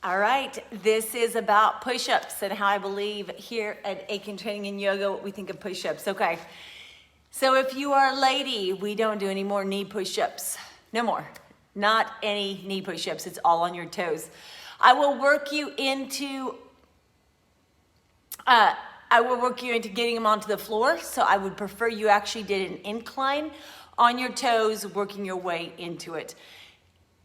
All right, this is about push-ups and how I believe here at Aiken Training and Yoga, what we think of push-ups. Okay, so if you are a lady, we don't do any more knee push-ups. No more, not any knee push-ups. It's all on your toes. I will work you into getting them onto the floor. So I would prefer you actually did an incline on your toes, working your way into it.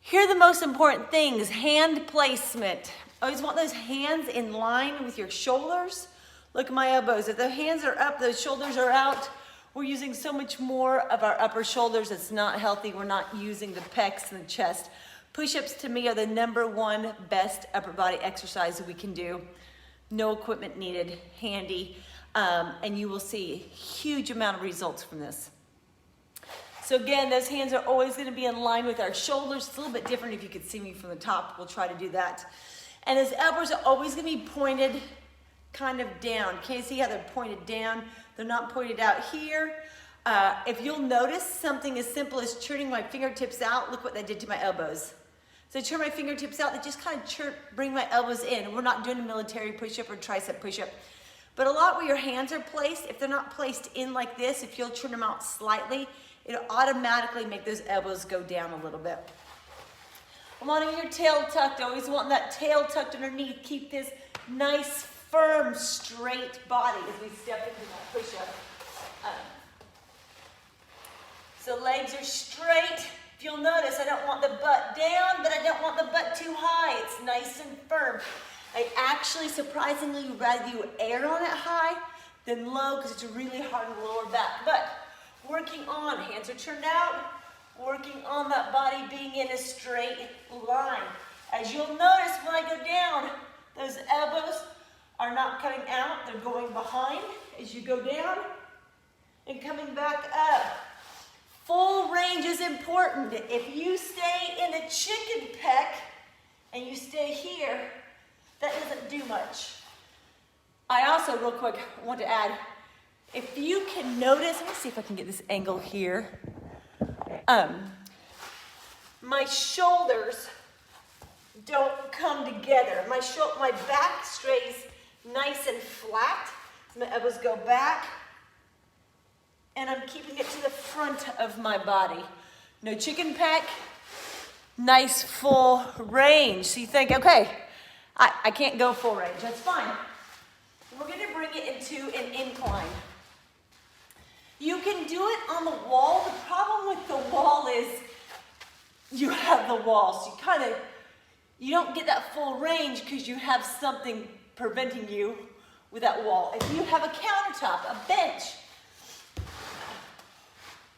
Here are the most important things: hand placement. Always want those hands in line with your shoulders. Look at my elbows. If the hands are up, the shoulders are out, we're using so much more of our upper shoulders. It's not healthy. We're not using the pecs and the chest. Push-ups to me are the #1 best upper body exercise that we can do. No equipment needed, handy, and you will see a huge amount of results from this. So again, those hands are always going to be in line with our shoulders. It's a little bit different if you could see me from the top. We'll try to do that. And those elbows are always going to be pointed kind of down. Can't see how they're pointed down? They're not pointed out here. If you'll notice something as simple as turning my fingertips out, look what that did to my elbows. So I turn my fingertips out, they just kind of bring my elbows in. We're not doing a military push-up or tricep push-up. But a lot where your hands are placed, if they're not placed in like this, if you'll turn them out slightly, it'll automatically make those elbows go down a little bit. I'm wanting your tail tucked. Always want that tail tucked underneath. Keep this nice, firm, straight body as we step into that push-up. So legs are straight. If you'll notice, I don't want the butt down, but I don't want the butt too high. It's nice and firm. I actually, surprisingly, would rather you air on it high than low because it's really hard in the lower back. But working on, hands are turned out, working on that body being in a straight line. As you'll notice when I go down, those elbows are not coming out, they're going behind as you go down and coming back up. Full range is important. If you stay in the chicken peck and you stay here, that doesn't do much. I also, real quick, want to add, if you can notice, let me see if I can get this angle here. My shoulders don't come together. My back stays nice and flat. So my elbows go back. And I'm keeping it to the front of my body. No chicken peck, nice full range. So you think, okay, I can't go full range, that's fine. We're gonna bring it into an incline. You can do it on the wall. The problem with the wall is you have the wall. So you don't get that full range because you have something preventing you with that wall. If you have a countertop, a bench,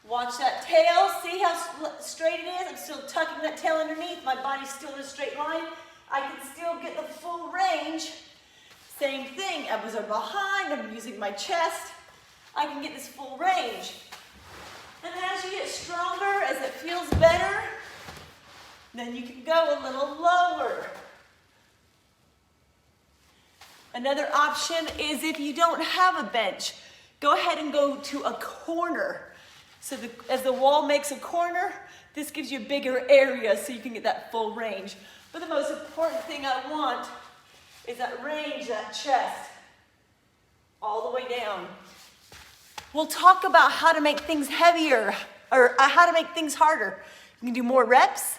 watch that tail. See how straight it is? I'm still tucking that tail underneath. My body's still in a straight line. I can still get the full range. Same thing. Elbows are behind. I'm using my chest. I can get this full range. And then as you get stronger, as it feels better, then you can go a little lower. Another option is if you don't have a bench, go ahead and go to a corner. So as the wall makes a corner, this gives you a bigger area so you can get that full range. But the most important thing I want is that range, that chest, all the way down. We'll talk about how to make things heavier or how to make things harder. You can do more reps.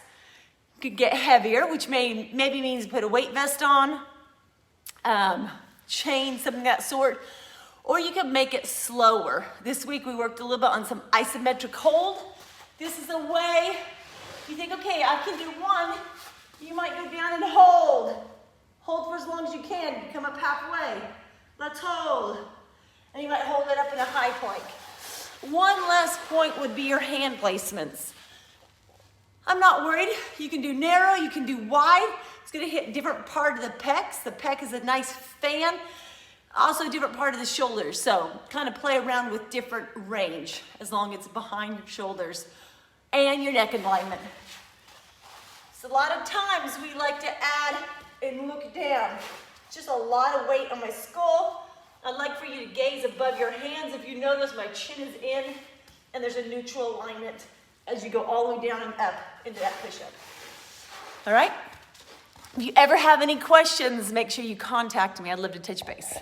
You could get heavier, which maybe means put a weight vest on, chain, something of that sort. Or you can make it slower. This week we worked a little bit on some isometric hold. This is a way, you think, okay, I can do one. You might go down and hold. Hold for as long as you can. You come up halfway. Let's hold. And you might hold it up in a high plank. One last point would be your hand placements. I'm not worried. You can do narrow, you can do wide. It's gonna hit different part of the pecs. The pec is a nice fan. Also a different part of the shoulders. So kind of play around with different range as long as it's behind your shoulders and your neck alignment. So a lot of times we like to add and look down. Just a lot of weight on my skull. I'd like for you to gaze above your hands. If you notice, my chin is in and there's a neutral alignment as you go all the way down and up into that push-up. All right? If you ever have any questions, make sure you contact me. I'd love to touch base.